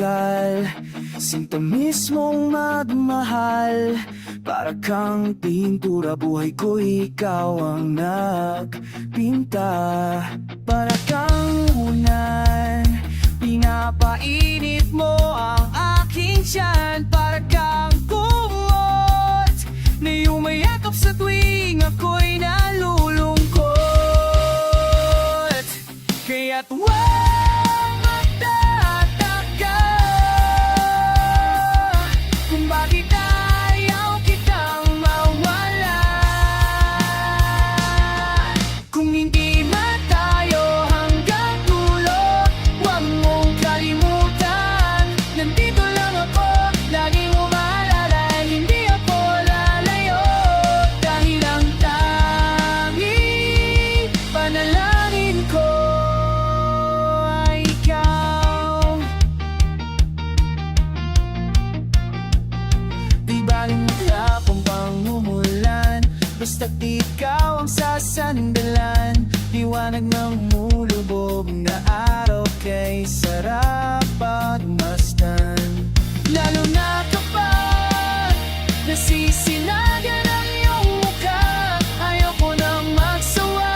tagal, sinta mismong magmahal. Para kang pintura, buhay ko ikaw ang nagpinta. Para kang unan, pinapainit mo ang aking tiyan. Para kang kumot na yumayakap sa tuwing ako'y nalulungkot. Kaya't huwag magtataka kung bakit ayaw kitang mawala. Kung hindi na tayo hanggang dulo, huwag mong kalimutan, nandito lang ako, laging mo maalala. Hindi ako lalayo, dahil ang tanging panalangin ko ay ikaw. Di baling maglapang pang umulan, basta't ikaw ang sasandalan. Liwanag ng mulubog na araw kay sarap pagmasdan. Lalo na kapag nasisinagan ang iyong mukha, ayoko nang magsawa,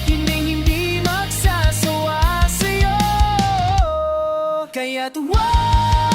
hindi magsasawa sa'yo. Kaya't huwag